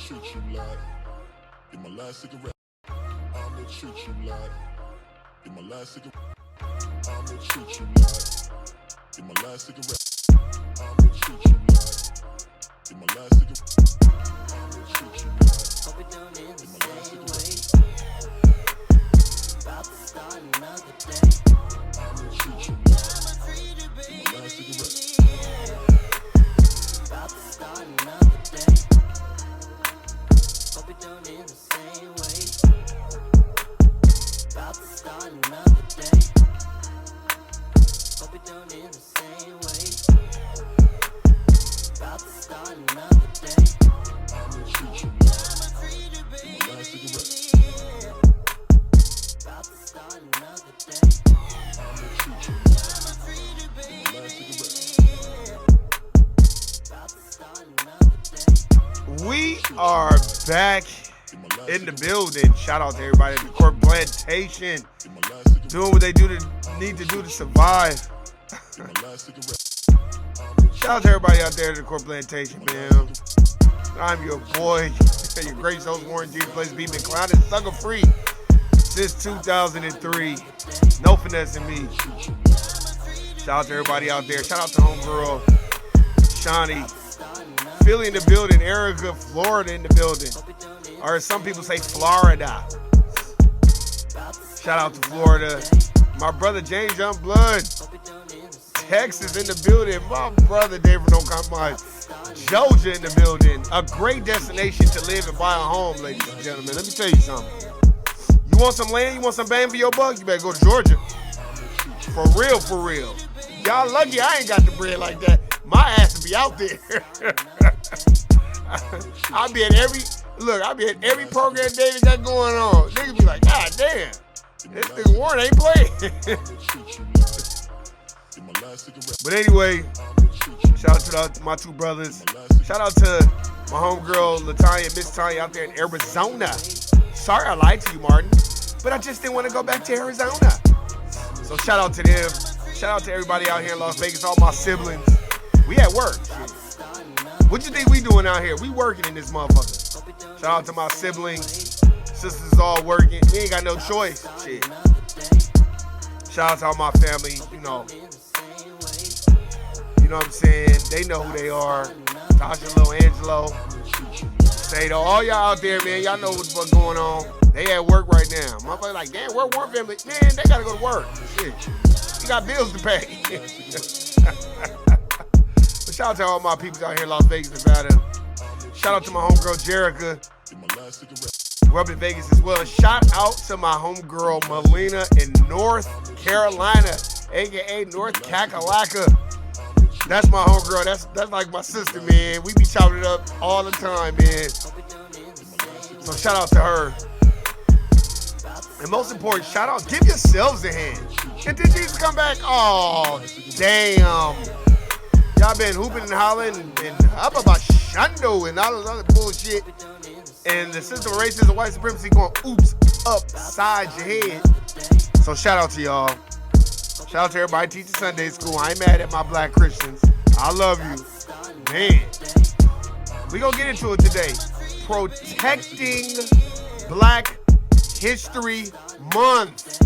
treat you like. In my last cigarette, I'ma treat you like. In my last cigarette, I'ma treat you like. In my last cigarette, I'ma treat you like. In my last cigarette, I'ma treat you like. Hope it don't end In the my last same cigarette, way. About to start another day. I'ma treat you like. In my last cigarette, About to start another day. Hope it don't end the same way. About to start another day. Hope it don't end the same way. About to start another day. I'ma treat you like. In my last cigarette, About to start another day. I'ma treat you like. In my last cigarette, About to start another day. We are back in my last in the cigarette, building. Shout out to everybody at the Court Plantation. in my last cigarette, Doing what they need to do to survive. in my last cigarette, I'ma Shout out to everybody out there at the Court Plantation, man. I'm your boy, your great host, Warren G. The place beat me clowning, sucker free since 2003. No finessing me. Shout out to everybody out there. Shout out to homegirl, Shawnee. Philly in the building, Erica, Florida in the building. Or some people say Florida. Shout out to Florida. My brother James Youngblood, Texas in the building. My brother David No Compromise, Georgia in the building. A great destination to live and buy a home, ladies and gentlemen. Let me tell you something. You want some land? You want some bang for your buck? You better go to Georgia. For real, for real. Y'all lucky I ain't got the bread like that. My ass will be out there. I'll be at every program David got going on. Niggas be like, God damn, this nigga Warren ain't playing. in my last cigarette, But anyway, I'ma treat you shout out to my two brothers. Shout out to my homegirl Latanya, Miss Tanya out there in Arizona. Sorry I lied to you, Martin, but I just didn't want to go back to Arizona. So shout out to them. Shout out to everybody out here in Las Vegas, all my siblings. We at work. Shit. What you think we doing out here? We working in this motherfucker. Shout out to my siblings. Sisters all working. We ain't got no choice. Shit. Shout out to all my family, you know. You know what I'm saying? They know who they are. Tasha, Lil Angelo. Sato, all y'all out there, man, y'all know what the fuck going on. They at work right now. Motherfucker like, damn, where Warren family? Man, they gotta go to work. Shit. You got bills to pay. But shout out to all my people out here in Las Vegas, Nevada. Shout out to my homegirl, Jerica. in my last cigarette, We're up in Vegas as well. And shout out to my homegirl, Melina in North Carolina, a.k.a. North Kakalaka. That's my homegirl. That's like my sister, man. We be chopping it up all the time, man. So shout out to her. And most important, shout out, give yourselves a hand. And did Jesus come back? Oh, damn. Y'all been hooping and hollering and up about Shundo and all those other bullshit. And the system of racism and white supremacy going oops upside your head. So shout out to y'all. Shout out to everybody teaching Sunday school. I ain't mad at my black Christians. I love you. Man. We gonna get into it today. Protecting Black History Month.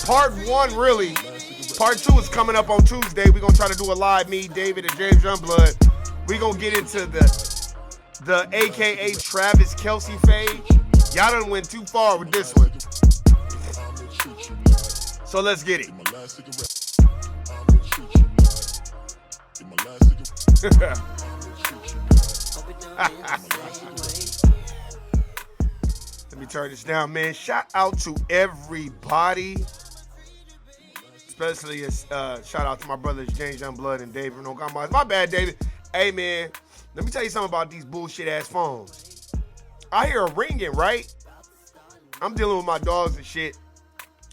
Part 1, really. Part 2 is coming up on Tuesday. We're gonna try to do a live, me, David, and James Youngblood. We're gonna get into the AKA Travis Kelce fade. Y'all done went too far with this one. So let's get it. in my last cigarette, I'ma treat you in my last cigarette, Let me turn this down, man. Shout out to everybody. Especially shout out to my brothers James Youngblood and David No Compromise. My bad, David. Hey, man. Let me tell you something about these bullshit ass phones. I hear a ringing, right? I'm dealing with my dogs and shit.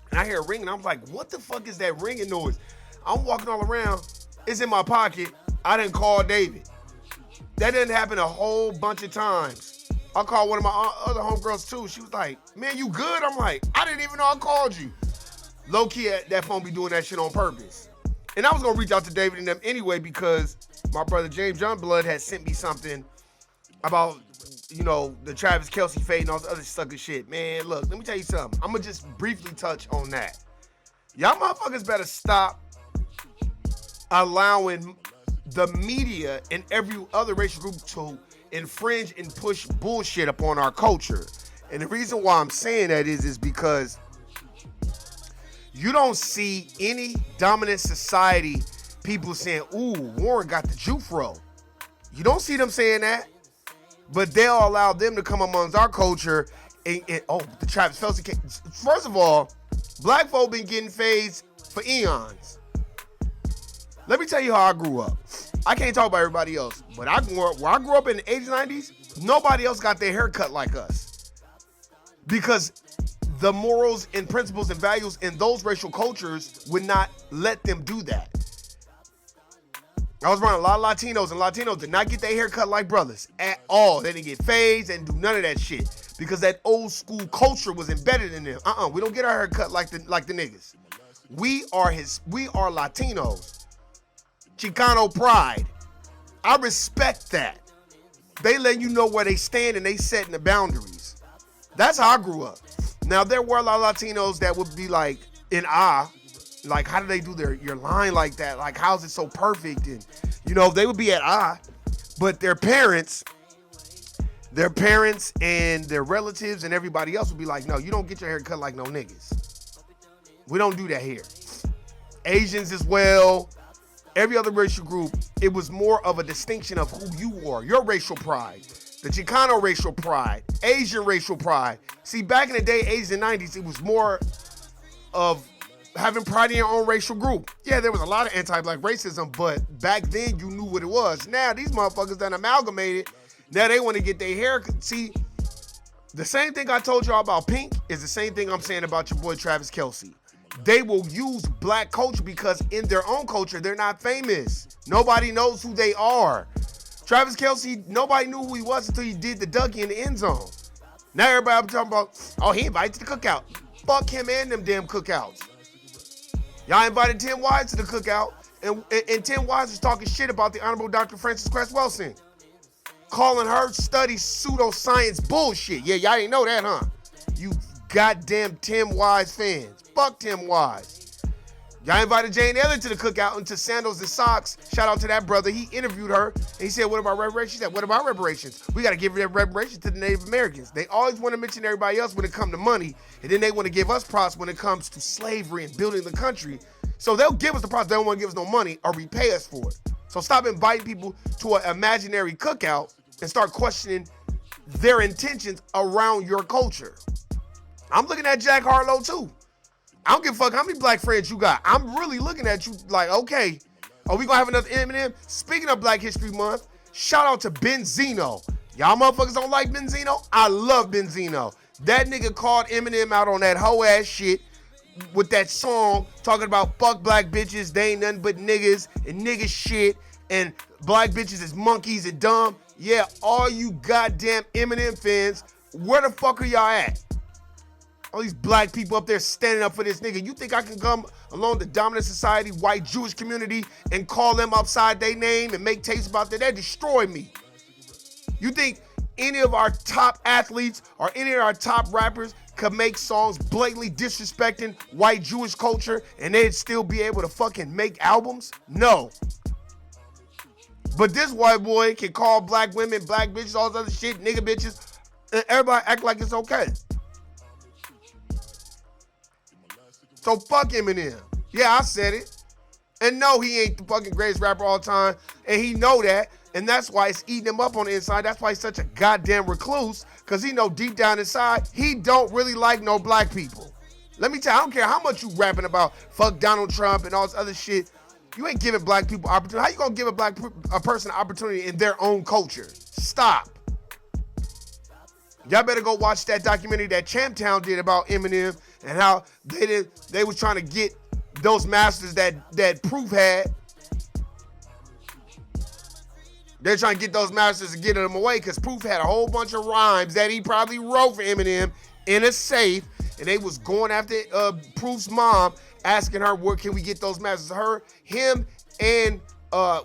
And I hear a ringing. I'm like, what the fuck is that ringing noise? I'm walking all around. It's in my pocket. I didn't call David. That didn't happen a whole bunch of times. I called one of my other homegirls too. She was like, man, you good? I'm like, I didn't even know I called you. Low key, that phone be doing that shit on purpose. And I was gonna reach out to David and them anyway because my brother James Youngblood had sent me something about, the Travis Kelce fade and all this other sucker shit. Man, look, let me tell you something. I'm going to just briefly touch on that. Y'all motherfuckers better stop allowing the media and every other racial group to infringe and push bullshit upon our culture. And the reason why I'm saying that is because you don't see any dominant society people saying, ooh, Warren got the Jufro. You don't see them saying that. But they'll allow them to come amongst our culture and the Travis Kelce case. First of all, black folk been getting fades for eons. Let me tell you how I grew up. I can't talk about everybody else, but where I grew up in the 80s, 90s, nobody else got their hair cut like us. Because the morals and principles and values in those racial cultures would not let them do that. I was around a lot of Latinos, and Latinos did not get their hair cut like brothers at all. They didn't get fades and do none of that shit because that old school culture was embedded in them. We don't get our hair cut like the niggas. We are Latinos. Chicano pride. I respect that. They let you know where they stand and they setting the boundaries. That's how I grew up. Now, there were a lot of Latinos that would be like in awe. Like, how do they do your line like that? Like, how's it so perfect? And, they would be at awe. But their parents and their relatives and everybody else would be like, no, you don't get your hair cut like no niggas. We don't do that here. Asians as well. Every other racial group, it was more of a distinction of who you are, your racial pride, the Chicano racial pride, Asian racial pride. See, back in the day, 80s and 90s, it was more of having pride in your own racial group. Yeah, there was a lot of anti-black racism, but back then you knew what it was. Now, these motherfuckers done amalgamated. Now they want to get their hair. See, the same thing I told y'all about Pink is the same thing I'm saying about your boy Travis Kelce. They will use black culture because in their own culture, they're not famous. Nobody knows who they are. Travis Kelce, nobody knew who he was until he did the Dougie in the end zone. Now everybody talking about, he invited to the cookout. Fuck him and them damn cookouts. Y'all invited Tim Wise to the cookout, and Tim Wise was talking shit about the Honorable Dr. Frances Cress Welsing, calling her study pseudoscience bullshit. Yeah, y'all didn't know that, huh? You goddamn Tim Wise fans. Fuck Tim Wise. Y'all invited Jane Elliott to the cookout and to Sandals and Socks. Shout out to that brother. He interviewed her, and he said, what about reparations? She said, what about reparations? We got to give reparations to the Native Americans. They always want to mention everybody else when it comes to money, and then they want to give us props when it comes to slavery and building the country. So they'll give us the props. They don't want to give us no money or repay us for it. So stop inviting people to an imaginary cookout and start questioning their intentions around your culture. I'm looking at Jack Harlow, too. I don't give a fuck how many black friends you got. I'm really looking at you like, okay, are we gonna have another Eminem? Speaking of Black History Month, shout out to Benzino. Y'all motherfuckers don't like Benzino? I love Benzino. That nigga called Eminem out on that hoe ass shit with that song talking about fuck black bitches, they ain't nothing but niggas and nigga shit, and black bitches is monkeys and dumb. Yeah, all you goddamn Eminem fans, where the fuck are y'all at? All these black people up there standing up for this nigga. You think I can come along the dominant society, white Jewish community, and call them upside their name and make tapes about that? They destroy me. You think any of our top athletes or any of our top rappers could make songs blatantly disrespecting white Jewish culture and they'd still be able to fucking make albums? No. But this white boy can call black women, black bitches, all this other shit, nigga bitches, and everybody act like it's okay. So fuck Eminem. Yeah, I said it. And no, he ain't the fucking greatest rapper all time. And he know that. And that's why it's eating him up on the inside. That's why he's such a goddamn recluse. Because he know deep down inside, he don't really like no black people. Let me tell you, I don't care how much you rapping about fuck Donald Trump and all this other shit. You ain't giving black people opportunity. How you gonna give a person an opportunity in their own culture? Stop. Y'all better go watch that documentary that Champtown did about Eminem and how they was trying to get those masters that Proof had. They're trying to get those masters and get them away because Proof had a whole bunch of rhymes that he probably wrote for Eminem in a safe, and they was going after Proof's mom, asking her, where can we get those masters? Him, and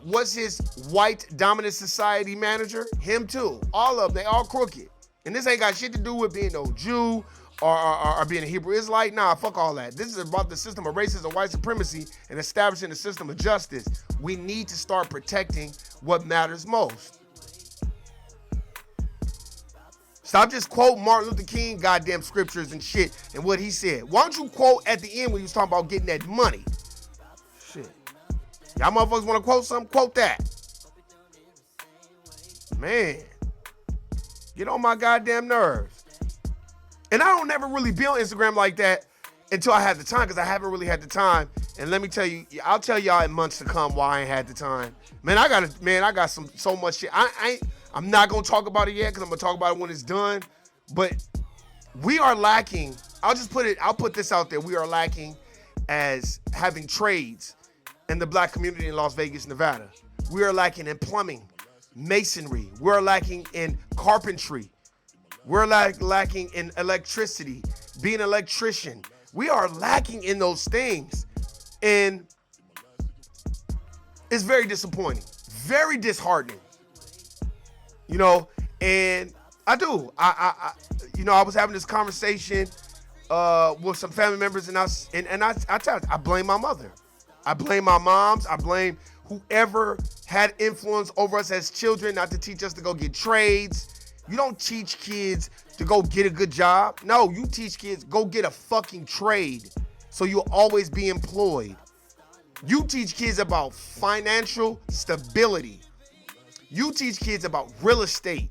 what's his white dominant society manager? Him too. All of them, they all crooked. And this ain't got shit to do with being no Jew or being a Hebrew Israelite. Nah, fuck all that. This is about the system of racism, white supremacy, and establishing a system of justice. We need to start protecting what matters most. Stop just quoting Martin Luther King goddamn scriptures and shit and what he said. Why don't you quote at the end when he was talking about getting that money? Shit. Y'all motherfuckers want to quote something? Quote that. Man. Get on my goddamn nerves. And I don't never really be on Instagram like that until I have the time, because I haven't really had the time. And let me tell you, I'll tell y'all in months to come why I ain't had the time. Man, I got so much shit. I'm not gonna talk about it yet, because I'm gonna talk about it when it's done. But we are lacking. I'll put this out there. We are lacking as having trades in the black community in Las Vegas, Nevada. We are lacking in plumbing, masonry. We're lacking in carpentry. We're lacking in electricity, being an electrician. We are lacking in those things. And it's very disappointing, very disheartening. You know, and I was having this conversation with some family members, and I tell you, I blame my mother. I blame my moms. I blame whoever had influence over us as children not to teach us to go get trades. You don't teach kids to go get a good job. No, you teach kids go get a fucking trade so you'll always be employed. You teach kids about financial stability. You teach kids about real estate.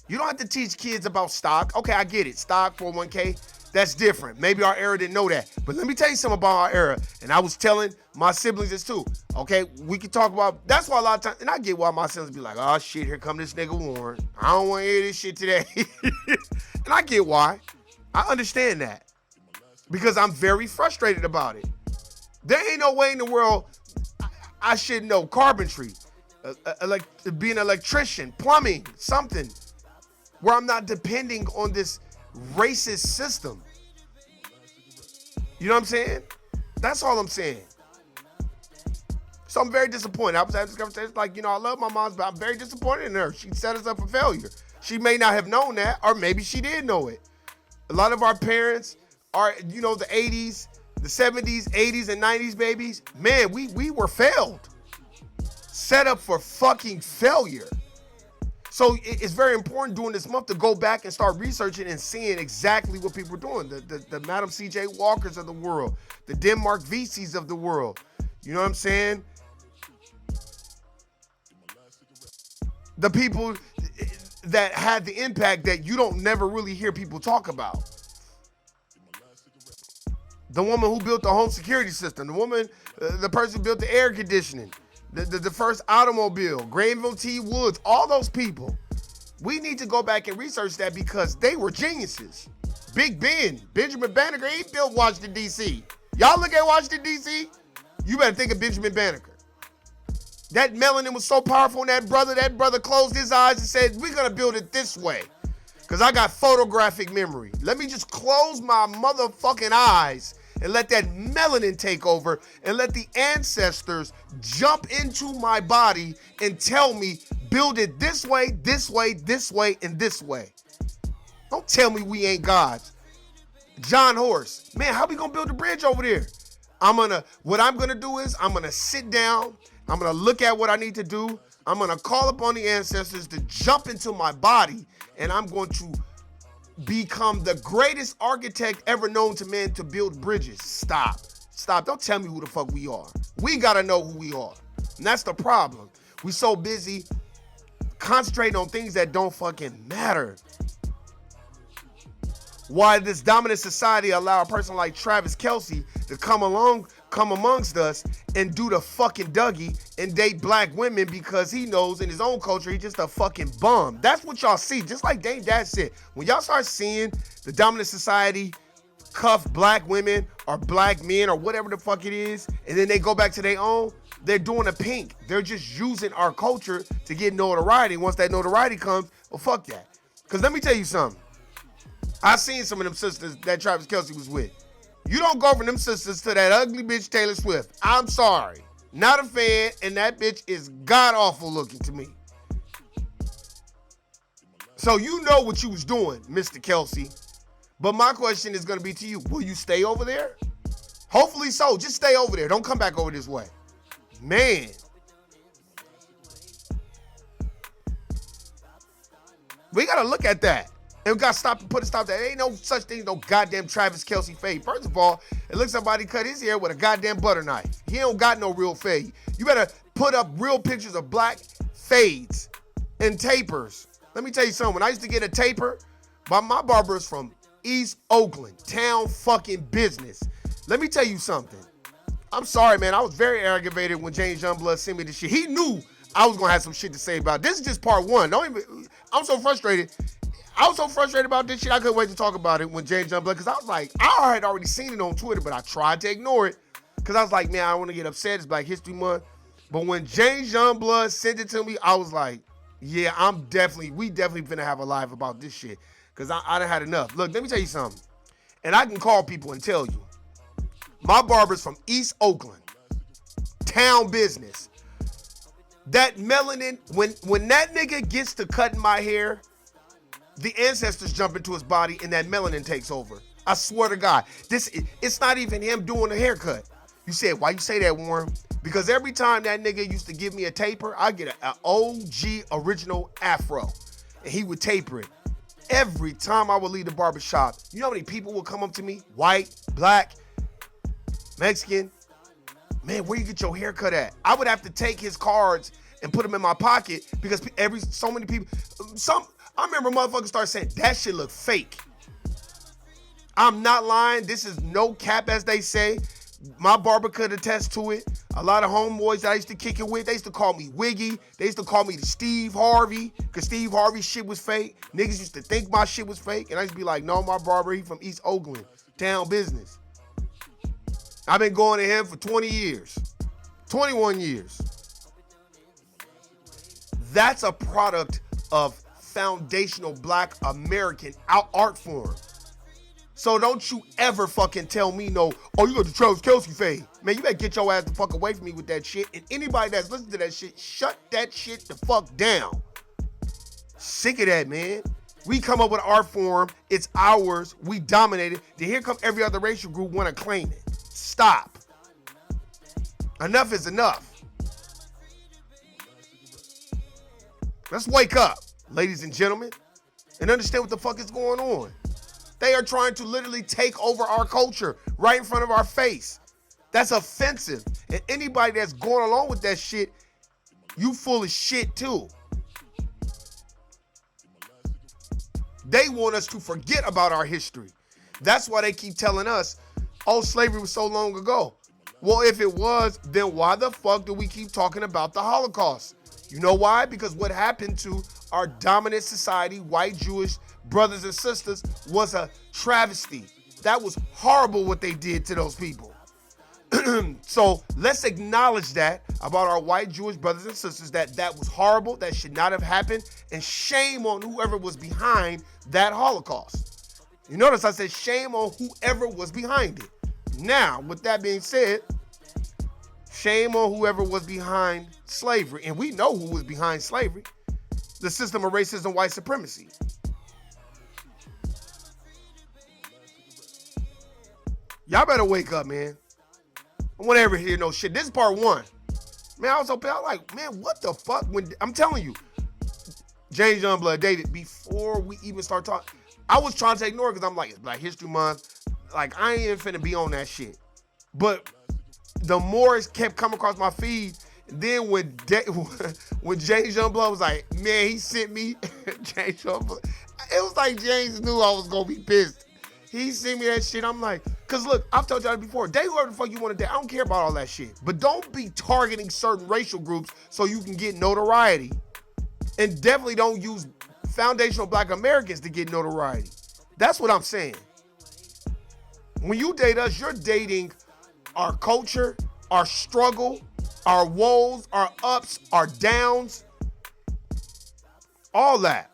You don't have to teach kids about stock. Okay, I get it. Stock, 401k, that's different. Maybe our era didn't know that. But let me tell you something about our era. And I was telling my siblings this too. Okay, we can talk about, that's why a lot of times, and I get why my siblings be like, oh shit, here come this nigga Warren. I don't want to hear this shit today. And I get why. I understand that. Because I'm very frustrated about it. There ain't no way in the world I should know carpentry, being an electrician, plumbing, something, where I'm not depending on this racist system. You know what I'm saying? That's all I'm saying. So I'm very disappointed. I was having this conversation like, I love my mom, but I'm very disappointed in her. She set us up for failure. She may not have known that, or maybe she did know it. A lot of our parents are, the 80s, the 70s, 80s, and 90s babies. Man, we were failed. Set up for fucking failure. So it's very important during this month to go back and start researching and seeing exactly what people are doing. The Madam C.J. Walkers of the world, the Denmark VCs of the world. You know what I'm saying? The people that had the impact that you don't never really hear people talk about. The woman who built the home security system, the person who built the air conditioning, the first automobile, Granville T. Woods, all those people. We need to go back and research that because they were geniuses. Big Ben, Benjamin Banneker, he built Washington, D.C. Y'all look at Washington, D.C., you better think of Benjamin Banneker. That melanin was so powerful in that brother closed his eyes and said, we're going to build it this way because I got photographic memory. Let me just close my motherfucking eyes and let that melanin take over and let the ancestors jump into my body and tell me, build it this way, this way, this way, and this way. Don't tell me we ain't gods. John Horse, man, how we gonna build a bridge over there? What I'm gonna do is I'm gonna sit down, I'm gonna look at what I need to do, I'm gonna call upon the ancestors to jump into my body, and I'm going to become the greatest architect ever known to man to build bridges. Stop. Don't tell me who the fuck we are. We gotta know who we are. And that's the problem. We so busy concentrating on things that don't fucking matter. Why this dominant society allow a person like Travis Kelce to come amongst us and do the fucking Dougie and date black women because he knows in his own culture he's just a fucking bum. That's what y'all see. Just like Dame Dash said, when y'all start seeing the dominant society cuff black women or black men or whatever the fuck it is, and then they go back to their own, they're doing a pink. They're just using our culture to get notoriety. Once that notoriety comes, well, fuck that. Because let me tell you something. I seen some of them sisters that Travis Kelce was with. You don't go from them sisters to that ugly bitch Taylor Swift. I'm sorry. Not a fan, and that bitch is god-awful looking to me. So you know what you was doing, Mr. Kelsey. But my question is going to be to you. Will you stay over there? Hopefully so. Just stay over there. Don't come back over this way. Man. We got to look at that. And we got to put a stop to that. There ain't no such thing, no goddamn Travis Kelsey fade. First of all, it looks like somebody cut his hair with a goddamn butter knife. He don't got no real fade. You better put up real pictures of black fades and tapers. Let me tell you something. When I used to get a taper, my barber is from East Oakland, town fucking business. Let me tell you something. I'm sorry, man. I was very aggravated when James Youngblood sent me this shit. He knew I was gonna have some shit to say about it. This is just part one. I'm so frustrated. I was so frustrated about this shit. I couldn't wait to talk about it when James Youngblood, because I was like, I had already seen it on Twitter, but I tried to ignore it because I was like, man, I don't want to get upset. It's Black History Month. But when James Youngblood sent it to me, I was like, yeah, we definitely finna have a live about this shit, because I done had enough. Look, let me tell you something. And I can call people and tell you. My barber's from East Oakland, town business. That melanin, when that nigga gets to cutting my hair, the ancestors jump into his body and that melanin takes over. I swear to God. It's not even him doing the haircut. You said, why you say that, Warren? Because every time that nigga used to give me a taper, I get an OG original afro. And he would taper it. Every time I would leave the barbershop, you know how many people would come up to me? White, black, Mexican. Man, where you get your haircut at? I would have to take his cards and put them in my pocket because so many people, I remember motherfuckers start saying, that shit look fake. I'm not lying. This is no cap, as they say. My barber could attest to it. A lot of homeboys that I used to kick it with, they used to call me Wiggy. They used to call me the Steve Harvey, because Steve Harvey's shit was fake. Niggas used to think my shit was fake. And I used to be like, no, my barber, he from East Oakland, town business. I've been going to him for 20 years, 21 years. That's a product of foundational Black American art form. So don't you ever fucking tell me you got the Travis Kelsey fade. Man, you better get your ass the fuck away from me with that shit. And anybody that's listening to that shit, shut that shit the fuck down. Sick of that, man. We come up with art form. It's ours. We dominate it. Then here come every other racial group want to claim it. Stop. Enough is enough. Let's wake up, ladies and gentlemen, and understand what the fuck is going on. They are trying to literally take over our culture right in front of our face. That's offensive. And anybody that's going along with that shit, you full of shit too. They want us to forget about our history. That's why they keep telling us, oh, slavery was so long ago. Well, if it was, then why the fuck do we keep talking about the Holocaust? You know why? Because what happened to our dominant society, white Jewish brothers and sisters, was a travesty. That was horrible what they did to those people. So let's acknowledge that about our white Jewish brothers and sisters, that was horrible, that should not have happened, and shame on whoever was behind that Holocaust. You notice I said shame on whoever was behind it. Now, with that being said, shame on whoever was behind slavery. And we know who was behind slavery. The system of racism, white supremacy. Y'all better wake up, man. I won't ever hear no shit. This is part one. Man, I was like, man, what the fuck? I'm telling you, James Youngblood dated before we even start talking. I was trying to ignore it because I'm like, it's Black History Month. Like, I ain't even finna be on that shit. But the more it kept coming across my feed, then when James Youngblood was like, man, he sent me James Youngblood. It was like James knew I was gonna be pissed. He sent me that shit. I'm like, cause look, I've told y'all before, date whoever the fuck you want to date. I don't care about all that shit. But don't be targeting certain racial groups so you can get notoriety. And definitely don't use foundational Black Americans to get notoriety. That's what I'm saying. When you date us, you're dating our culture, our struggle, our woes, our ups, our downs, all that.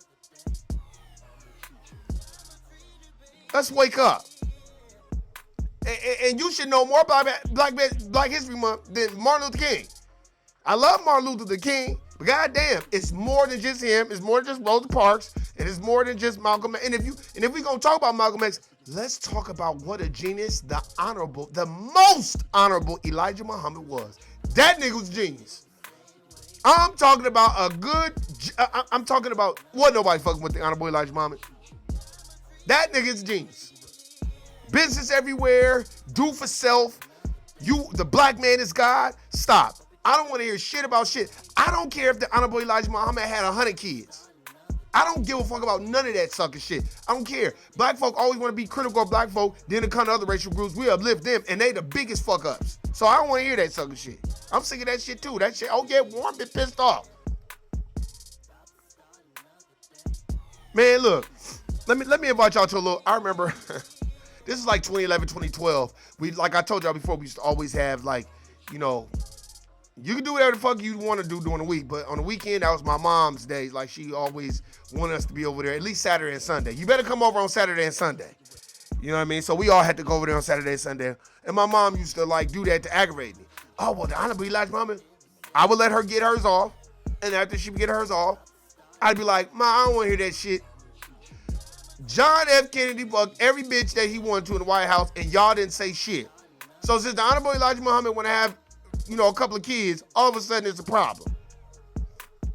Let's wake up. And you should know more about Black History Month than Martin Luther King. I love Martin Luther King, but goddamn, it's more than just him. It's more than just Rosa Parks, and it's more than just Malcolm X. And if we're gonna talk about Malcolm X, let's talk about what a genius the most honorable Elijah Muhammad was. That nigga was genius. I'm talking about I'm talking about what nobody fucking with the honorable Elijah Muhammad. That nigga's genius. Business everywhere, do for self. The black man is God. Stop. I don't want to hear shit about shit. I don't care if the honorable Elijah Muhammad had 100 kids. I don't give a fuck about none of that sucker shit. I don't care. Black folk always want to be critical of black folk. Then to come to other racial groups, we uplift them, and they the biggest fuck ups. So I don't want to hear that sucker shit. I'm sick of that shit too. That shit, Warren been pissed off. Man, look, let me invite y'all to a little. I remember this is like 2011, 2012. Like I told y'all before, we used to always have you can do whatever the fuck you want to do during the week, but on the weekend, that was my mom's day. Like, she always wanted us to be over there at least Saturday and Sunday. You better come over on Saturday and Sunday. You know what I mean? So we all had to go over there on Saturday and Sunday. And my mom used to, do that to aggravate me. Oh, well, the honorable Elijah Muhammad, I would let her get hers off. And after she would get hers off, I'd be like, Ma, I don't want to hear that shit. John F. Kennedy fucked every bitch that he wanted to in the White House, and y'all didn't say shit. So since the honorable Elijah Muhammad want to have a couple of kids, all of a sudden it's a problem.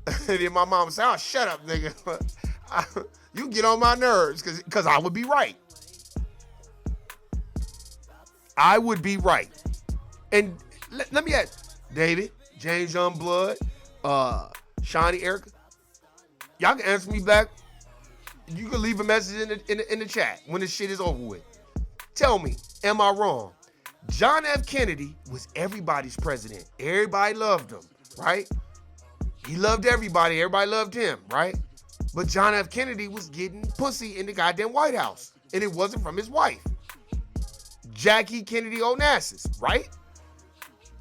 And then my mom would say, oh, shut up, nigga. You get on my nerves, because I would be right. I would be right. And let me ask, David, James Youngblood, Shawnee, Erica, y'all can answer me back. You can leave a message in the chat when this shit is over with. Tell me, am I wrong? John F. Kennedy was everybody's president. Everybody loved him, right? He loved everybody. Everybody loved him, right? But John F. Kennedy was getting pussy in the goddamn White House, and it wasn't from his wife, Jackie Kennedy Onassis, right?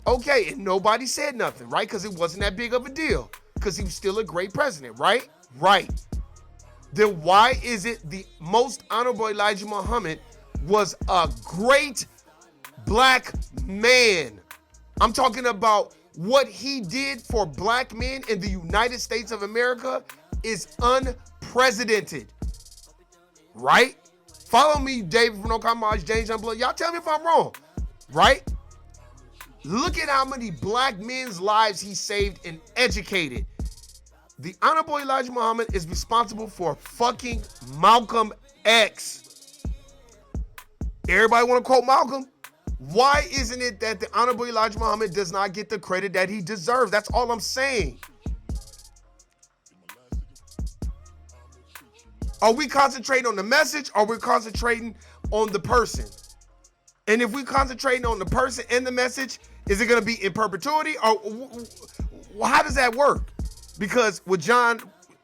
Okay, and nobody said nothing, right? Because it wasn't that big of a deal, because he was still a great president, right? Right. Then why is it the most honorable Elijah Muhammad was a great black man? I'm talking about what he did for black men in the United States of America is unprecedented, right? Follow me, David from No Compromise, James Youngblood. Y'all tell me if I'm wrong, right? Look at how many black men's lives he saved and educated. The honorable Elijah Muhammad is responsible for fucking Malcolm X. Everybody want to quote Malcolm? Why isn't it that the honorable Elijah Muhammad does not get the credit that he deserves? That's all I'm saying. Are we concentrating on the message, or are we concentrating on the person? And if we concentrating on the person and the message, is it going to be in perpetuity, or how does that work? Because with John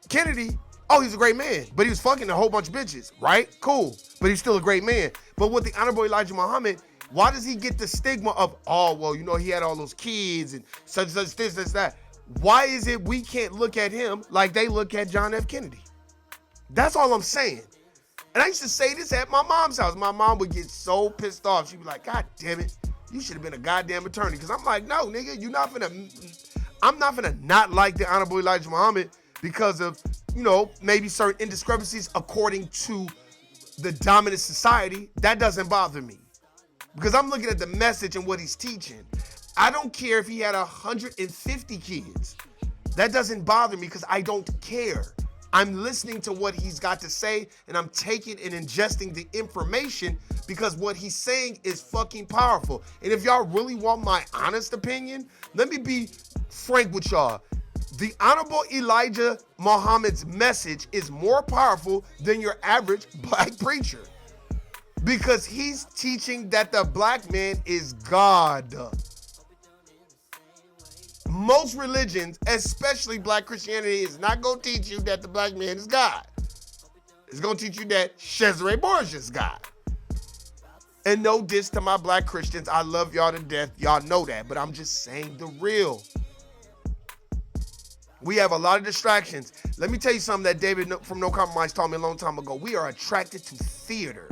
Kennedy, he's a great man, but he was fucking a whole bunch of bitches, right? Cool, but he's still a great man. But with the honorable Elijah Muhammad, why does he get the stigma of, he had all those kids and such, this, that? Why is it we can't look at him like they look at John F. Kennedy? That's all I'm saying. And I used to say this at my mom's house. My mom would get so pissed off. She'd be like, God damn it, you should have been a goddamn attorney. Because I'm like, no, nigga, I'm not finna not like the honorable Elijah Muhammad because of, maybe certain indiscrepancies according to the dominant society. That doesn't bother me. Because I'm looking at the message and what he's teaching. I don't care if he had 150 kids. That doesn't bother me because I don't care. I'm listening to what he's got to say, and I'm taking and ingesting the information because what he's saying is fucking powerful. And if y'all really want my honest opinion, let me be frank with y'all. The honorable Elijah Muhammad's message is more powerful than your average black preacher. Because he's teaching that the black man is God. Most religions, especially black Christianity, is not going to teach you that the black man is God. It's going to teach you that Cesare Borgia is God. And no diss to my black Christians. I love y'all to death. Y'all know that. But I'm just saying the real. We have a lot of distractions. Let me tell you something that David from No Compromise told me a long time ago. We are attracted to theater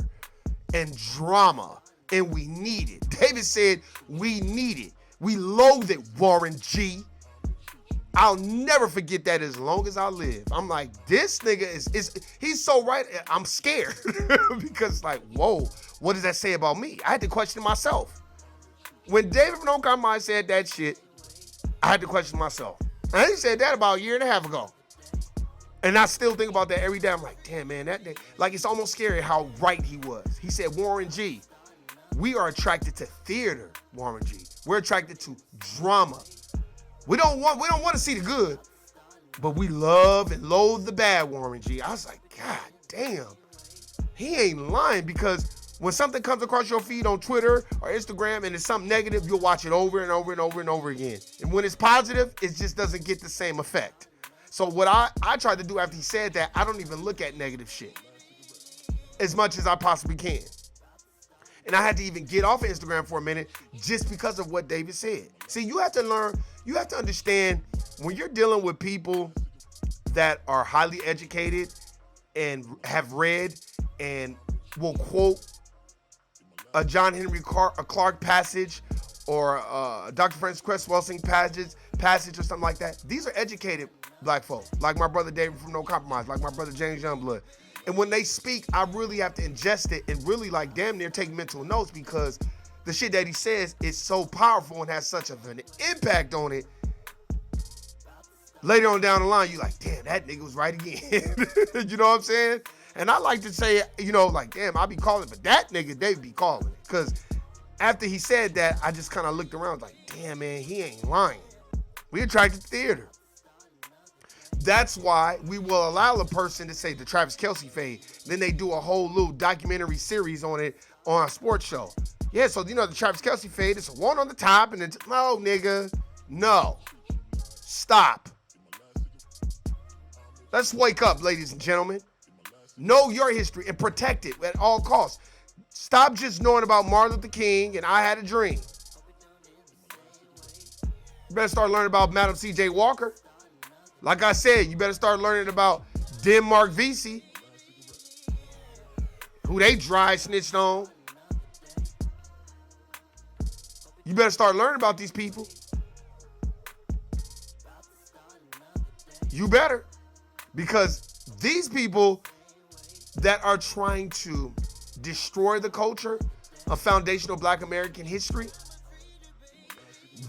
and drama, and we need it. David said we need it. We loathe it, Warren G. I'll never forget that as long as I live. I'm like, this nigga he's so right. I'm scared because like, whoa, what does that say about me? I had to question myself. When David from No Compromise said that shit, I had to question myself. And he said that about a year and a half ago. And I still think about that every day. I'm like, damn, man, that day, like, it's almost scary how right he was. He said, Warren G, we are attracted to theater, Warren G. We're attracted to drama. We don't want to see the good, but we love and loathe the bad, Warren G. I was like, God damn, he ain't lying, because when something comes across your feed on Twitter or Instagram and it's something negative, you'll watch it over and over and over and over again. And when it's positive, it just doesn't get the same effect. So what I tried to do after he said that, I don't even look at negative shit as much as I possibly can. And I had to even get off of Instagram for a minute just because of what David said. See, you have to learn, you have to understand, when you're dealing with people that are highly educated and have read and will quote a John Henry Clark passage or Dr. Francis Cress Welsing passage or something like that. These are educated black folk, like my brother David from No Compromise, like my brother James Youngblood. And when they speak, I really have to ingest it and really like damn near take mental notes, because the shit that he says is so powerful and has such of an impact on it. Later on down the line, you like, damn, that nigga was right again. You know what I'm saying? And I like to say, you know, like, damn, I be calling, but that nigga, they be calling it. Because after he said that, I just kind of looked around like, damn, man, he ain't lying. We attracted to theater. That's why we will allow a person to say the Travis Kelce fade. Then they do a whole little documentary series on it on a sports show. Yeah, so you know the Travis Kelce fade, it's a one on the top, and then, no, nigga, no. Stop. Let's wake up, ladies and gentlemen. Know your history and protect it at all costs. Stop just knowing about Martin Luther King and I Had a Dream. You better start learning about Madam C.J. Walker. Like I said, you better start learning about Denmark Vesey, who they dry snitched on. You better start learning about these people. You better. Because these people that are trying to destroy the culture of foundational Black American history,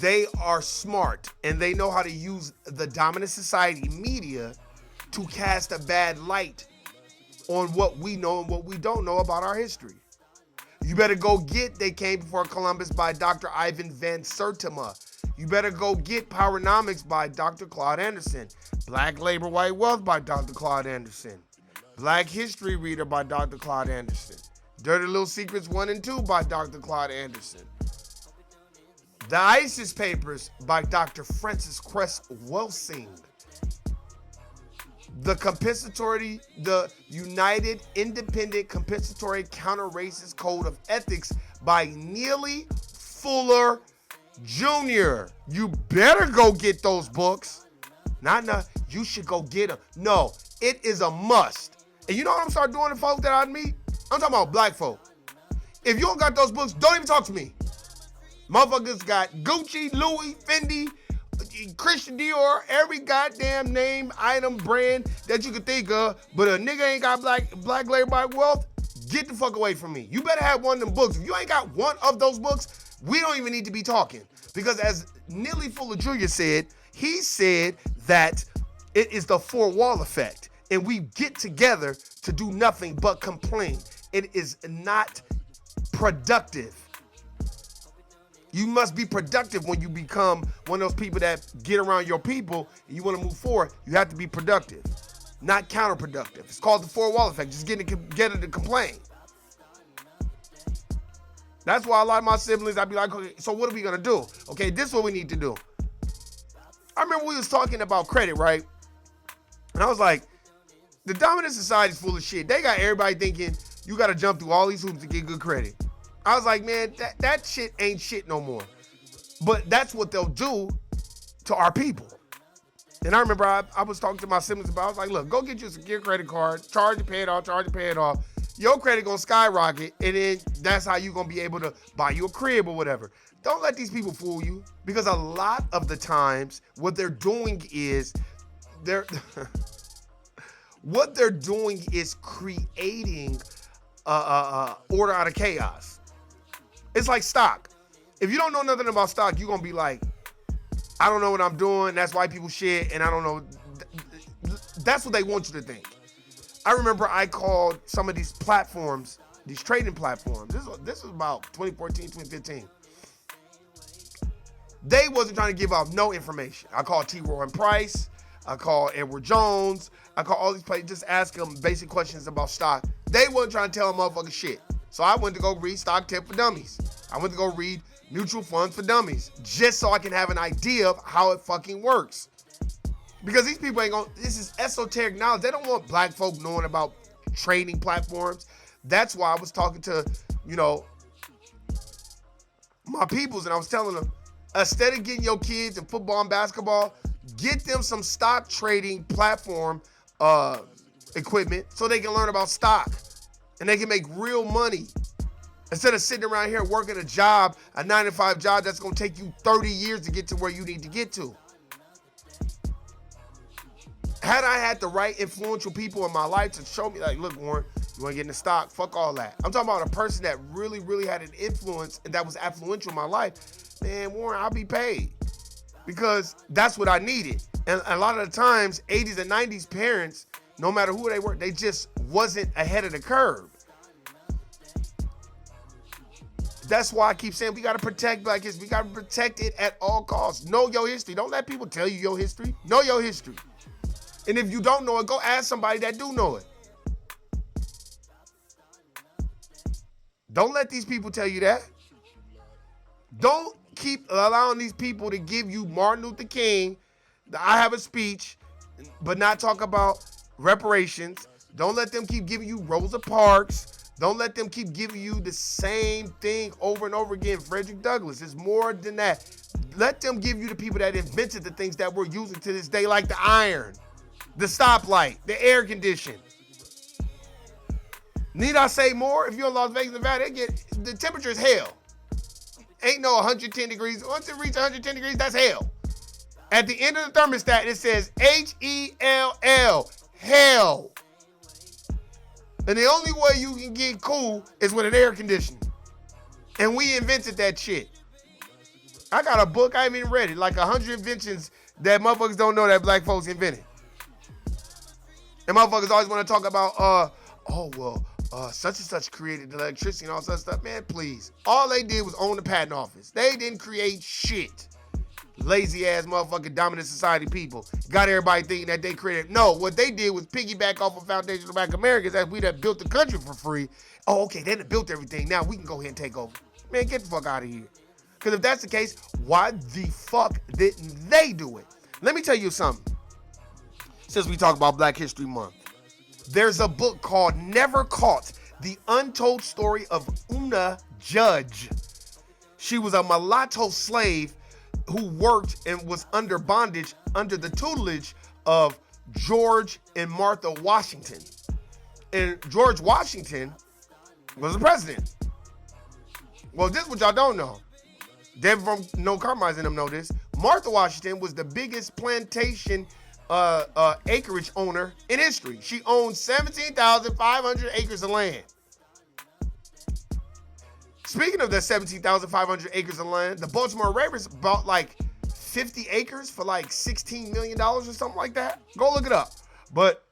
they are smart and they know how to use the dominant society media to cast a bad light on what we know and what we don't know about our history. You better go get They Came Before Columbus by Dr. Ivan Van Sertima. You better go get Powernomics by Dr. Claude Anderson. Black Labor, White Wealth by Dr. Claude Anderson. Black History Reader by Dr. Claude Anderson. Dirty Little Secrets 1 and 2 by Dr. Claude Anderson. The ISIS Papers by Dr. Francis Cress Welsing. The United Independent Compensatory Counter-Racist Code of Ethics by Neely Fuller Jr. You better go get those books. You should go get them. No, it is a must. And you know what I'm starting doing to folk that I meet? I'm talking about black folk. If you don't got those books, don't even talk to me. Motherfuckers got Gucci, Louis, Fendi, Christian Dior, every goddamn name, item, brand that you could think of, but a nigga ain't got black labor, black wealth, get the fuck away from me. You better have one of them books. If you ain't got one of those books, we don't even need to be talking. Because as Neely Fuller Jr. said, he said that it is the four-wall effect, and we get together to do nothing but complain. It is not productive. You must be productive when you become one of those people that get around your people and you want to move forward. You have to be productive, not counterproductive. It's called the four-wall effect, just getting together to complain. That's why a lot of my siblings, I'd be like, okay, so what are we going to do? Okay, this is what we need to do. I remember we was talking about credit, right? And I was like, the dominant society is full of shit. They got everybody thinking you got to jump through all these hoops to get good credit. I was like, man, that shit ain't shit no more. But that's what they'll do to our people. And I remember I was talking to my siblings about, I was like, look, go get your secure credit card, charge it, pay it off. Your credit gonna skyrocket, and then that's how you gonna be able to buy you a crib or whatever. Don't let these people fool you, because a lot of the times what they're doing is they're what they're doing is creating order out of chaos. It's like stock. If you don't know nothing about stock, you're gonna be like, I don't know what I'm doing. That's why people shit, and I don't know. That's what they want you to think. I remember I called some of these platforms, these trading platforms. This was about 2014, 2015. They wasn't trying to give out no information. I called T. Roy Price. I called Edward Jones. I called all these places, just ask them basic questions about stock. They wasn't trying to tell them motherfucking shit. So I went to go read Stock Tip for Dummies. I went to go read Mutual Funds for Dummies, just so I can have an idea of how it fucking works. Because these people ain't gonna, this is esoteric knowledge. They don't want black folk knowing about trading platforms. That's why I was talking to, my peoples, and I was telling them, instead of getting your kids in football and basketball, get them some stock trading platform equipment so they can learn about stock and they can make real money. Instead of sitting around here working a job, a 9-to-5 job that's gonna take you 30 years to get to where you need to get to. Had I had the right influential people in my life to show me, like, look, Warren, you wanna get into stock? Fuck all that. I'm talking about a person that really, really had an influence and that was affluential in my life. Man, Warren, I'll be paid. Because that's what I needed. And a lot of the times, 80s and 90s parents, no matter who they were, they just wasn't ahead of the curve. That's why I keep saying we got to protect black history. We got to protect it at all costs. Know your history. Don't let people tell you your history. Know your history. And if you don't know it, go ask somebody that do know it. Don't let these people tell you that. Don't keep allowing these people to give you Martin Luther King, I have a speech, but not talk about reparations. Don't let them keep giving you Rosa Parks. Don't let them keep giving you the same thing over and over again. Frederick Douglass, it's more than that. Let them give you the people that invented the things that we're using to this day, like the iron, the stoplight, the air condition. Need I say more? If you're in Las Vegas, Nevada, the temperature is hell. Ain't no 110 degrees. Once it reaches 110 degrees, that's hell. At the end of the thermostat, it says H-E-L-L, hell. And the only way you can get cool is with an air conditioner. And we invented that shit. I got a book, I haven't even read it, like 100 inventions that motherfuckers don't know that black folks invented. And motherfuckers always want to talk about, such and such created electricity and all such stuff. Man, please. All they did was own the patent office. They didn't create shit. Lazy ass motherfucking dominant society people. Got everybody thinking that they created. No, what they did was piggyback off of Foundation of Black Americans as we done built the country for free. Oh, okay, they done built everything. Now we can go ahead and take over. Man, get the fuck out of here. Because if that's the case, why the fuck didn't they do it? Let me tell you something. Since we talk about Black History Month. There's a book called Never Caught, The Untold Story of Una Judge. She was a mulatto slave who worked and was under bondage under the tutelage of George and Martha Washington. And George Washington was the president. Well, this is what y'all don't know. Them from No Compromise and them know this. Martha Washington was the biggest plantation acreage owner in history. She owned 17,500 acres of land. Speaking of the 17,500 acres of land, the Baltimore Ravens bought like 50 acres for like $16 million or something like that. Go look it up. But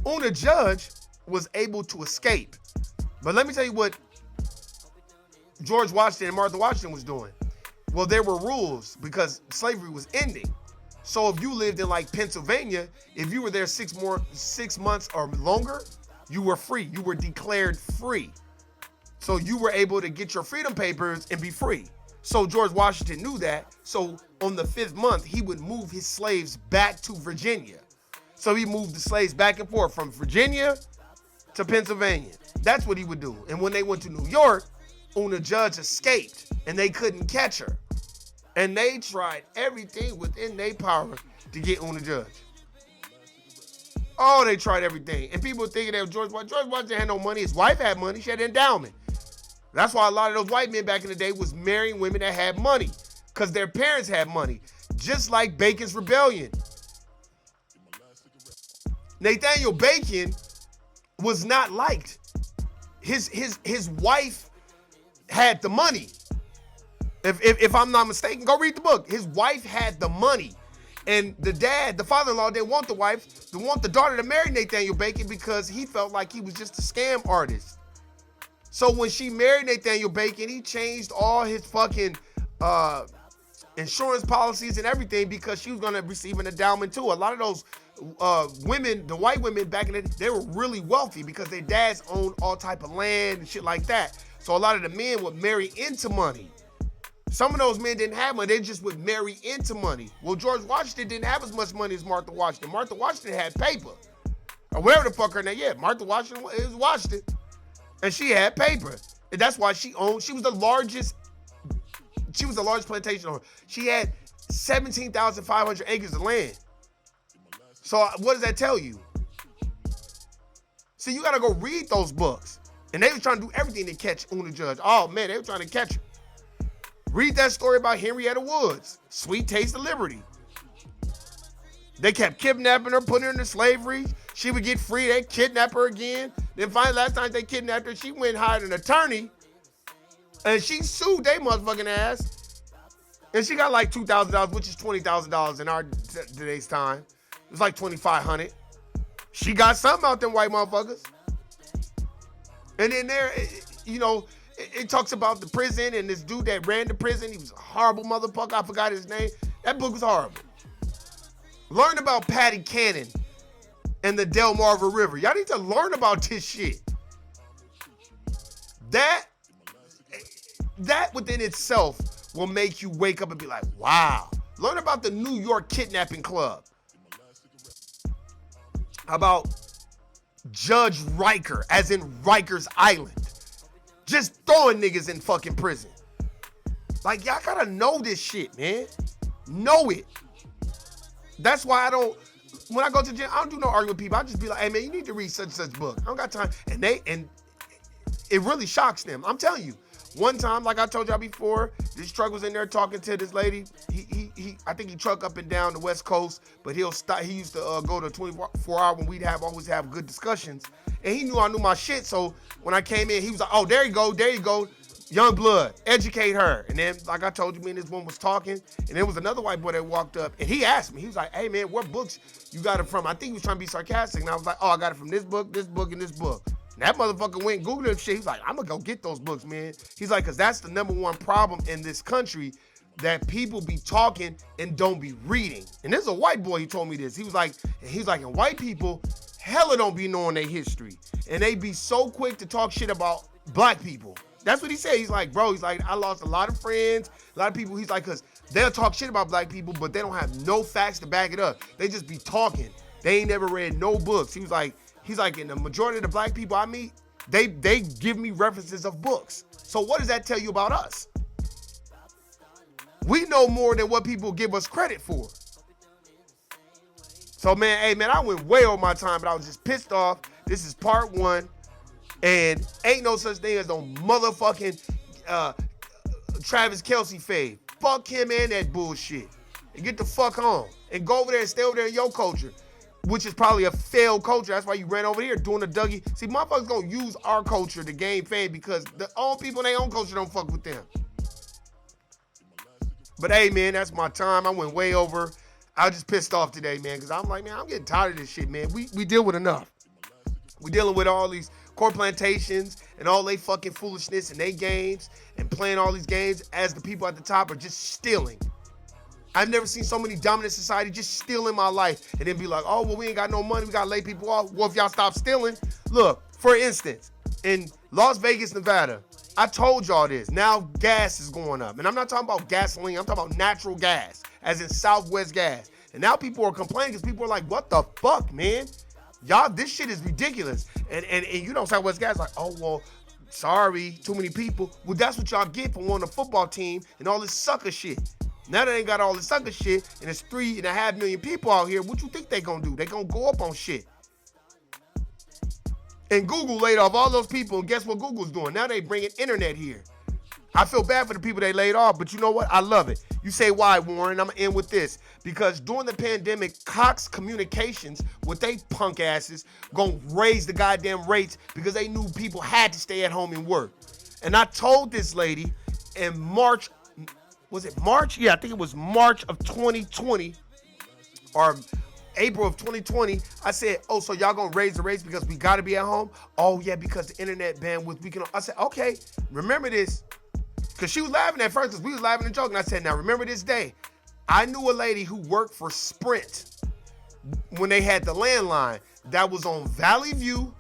Una Judge was able to escape. But let me tell you what George Washington and Martha Washington was doing. Well, there were rules because slavery was ending. So if you lived in like Pennsylvania, if you were there 6 months or longer, you were free. You were declared free. So you were able to get your freedom papers and be free. So George Washington knew that. So on the 5th month, he would move his slaves back to Virginia. So he moved the slaves back and forth from Virginia to Pennsylvania. That's what he would do. And when they went to New York, Una Judge escaped and they couldn't catch her. And they tried everything within their power to get Una Judge. Oh, they tried everything. And people thinking that George Washington had no money. His wife had money. She had an endowment. That's why a lot of those white men back in the day was marrying women that had money, because their parents had money. Just like Bacon's Rebellion. Nathaniel Bacon was not liked. His wife had the money. If I'm not mistaken, go read the book. His wife had the money. And the father-in-law, didn't want the daughter to marry Nathaniel Bacon because he felt like he was just a scam artist. So when she married Nathaniel Bacon, he changed all his fucking insurance policies and everything because she was going to receive an endowment too. A lot of those women, the white women back in the day, they were really wealthy because their dads owned all type of land and shit like that. So a lot of the men would marry into money. Some of those men didn't have money. They just would marry into money. Well, George Washington didn't have as much money as Martha Washington. Martha Washington had paper. Or whatever the fuck her name. Yeah, Martha Washington is Washington. And she had paper. And that's why she was the largest plantation owner. She had 17,500 acres of land. So what does that tell you? So you gotta go read those books. And they was trying to do everything to catch Una Judge. Oh man, they were trying to catch her. Read that story about Henrietta Woods, Sweet Taste of Liberty. They kept kidnapping her, putting her into slavery. She would get free, they'd kidnap her again. Then finally, last time they kidnapped her, she went and hired an attorney. And she sued they motherfucking ass. And she got like $2,000, which is $20,000 in our today's time. It was like $2,500. She got something out them white motherfuckers. And then there, you know, it talks about the prison and this dude that ran the prison. He was a horrible motherfucker. I forgot his name. That book was horrible. Learn about Patty Cannon and the Delmarva River. Y'all need to learn about this shit. That within itself will make you wake up and be like, wow. Learn about the New York Kidnapping Club. How about Judge Riker, as in Rikers Island? Just throwing niggas in fucking prison. Like, y'all gotta know this shit, man. Know it. That's why when I go to the gym, I don't do no arguing with people. I just be like, hey man, you need to read such and such book. I don't got time. And it really shocks them. I'm telling you. One time, like I told y'all before, this truck was in there talking to this lady. I think he truck up and down the West Coast, but he'll stop. He used to go to 24 hour when we'd always have good discussions. And he knew I knew my shit. So when I came in, he was like, oh, there you go. Young blood, educate her. And then, like I told you, me and this one was talking, and there was another white boy that walked up, and he asked me, he was like, hey man, what books you got it from? I think he was trying to be sarcastic, and I was like, oh, I got it from this book, and this book. And that motherfucker went and Googled him shit. He's like, I'm gonna go get those books, man. He's like, cause that's the number one problem in this country, that people be talking and don't be reading. And this is a white boy, he told me this. He was like, and white people hella don't be knowing their history. And they be so quick to talk shit about black people. That's what he said. He's like, bro, I lost a lot of friends, a lot of people. He's like, cause they'll talk shit about black people, but they don't have no facts to back it up. They just be talking. They ain't never read no books. He's like, in the majority of the black people I meet, they give me references of books. So what does that tell you about us? We know more than what people give us credit for. So man, hey man, I went way over my time, but I was just pissed off. This is part one. And ain't no such thing as no motherfucking Travis Kelce fade. Fuck him and that bullshit. And get the fuck on. And go over there and stay over there in your culture, which is probably a failed culture. That's why you ran over here doing the Dougie. See, motherfuckers gonna use our culture to gain fame because the own people in their own culture don't fuck with them. But hey, man, that's my time. I went way over. I was just pissed off today, man, because I'm like, man, I'm getting tired of this shit, man. We deal with enough. We dealing with all these core plantations and all they fucking foolishness and they games and playing all these games as the people at the top are just stealing. I've never seen so many dominant society just stealing my life and then be like, oh, well, we ain't got no money. We got to lay people off. Well, if y'all stop stealing, look, for instance, in Las Vegas, Nevada, I told y'all this. Now gas is going up. And I'm not talking about gasoline. I'm talking about natural gas, as in Southwest gas. And now people are complaining because people are like, what the fuck, man? Y'all, this shit is ridiculous. And you know, Southwest gas like, oh, well, sorry, too many people. Well, that's what y'all get for wanting a football team and all this sucker shit. Now they ain't got all this sucker shit and it's 3.5 million people out here. What you think they gonna do? They gonna go up on shit. And Google laid off all those people, and guess what Google's doing? Now they bringing internet here. I feel bad for the people they laid off, but you know what? I love it. You say why, Warren? I'm going to end with this. Because during the pandemic, Cox Communications, with they punk asses, going to raise the goddamn rates because they knew people had to stay at home and work. And I told this lady in March, was it March? Yeah, I think it was March of 2020 or April of 2020. I said, oh, so y'all going to raise the rates because we got to be at home? Oh, yeah, because the internet bandwidth, we can. I said, okay, remember this. Because she was laughing at first because we was laughing and joking. I said, now remember this day. I knew a lady who worked for Sprint when they had the landline that was on Valley View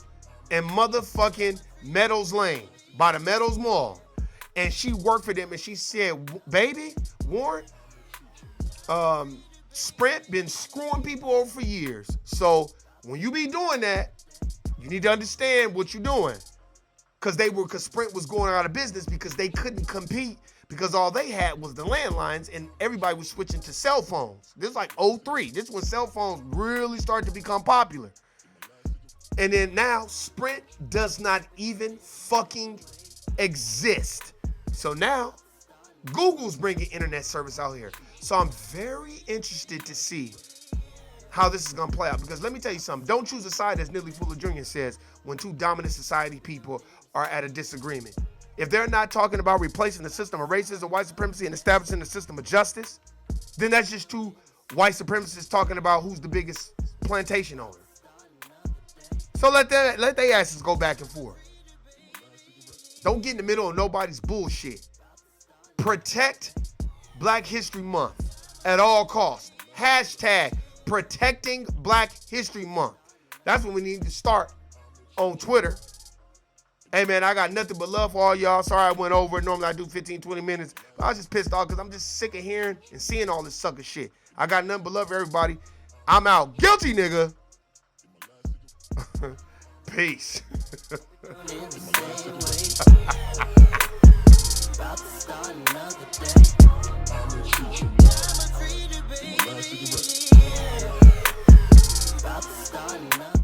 and motherfucking Meadows Lane by the Meadows Mall. And she worked for them and she said, baby, Warren, Sprint been screwing people over for years. So when you be doing that, you need to understand what you're doing. Because Sprint was going out of business because they couldn't compete because all they had was the landlines and everybody was switching to cell phones. This is like 03. This is when cell phones really started to become popular. And then now Sprint does not even fucking exist. So now Google's bringing internet service out here. So I'm very interested to see how this is going to play out. Because let me tell you something. Don't choose a side, as Neely Fuller Jr. says, when two dominant society people are at a disagreement. If they're not talking about replacing the system of racism, white supremacy, and establishing the system of justice, then that's just two white supremacists talking about who's the biggest plantation owner. So let their asses go back and forth. Don't get in the middle of nobody's bullshit. Protect Black History Month at all costs. Hashtag protecting Black History Month. That's what we need to start on Twitter. Hey, man, I got nothing but love for all y'all. Sorry I went over. Normally I do 15, 20 minutes. But I was just pissed off because I'm just sick of hearing and seeing all this sucker shit. I got nothing but love for everybody. I'm out. Guilty, nigga. Peace.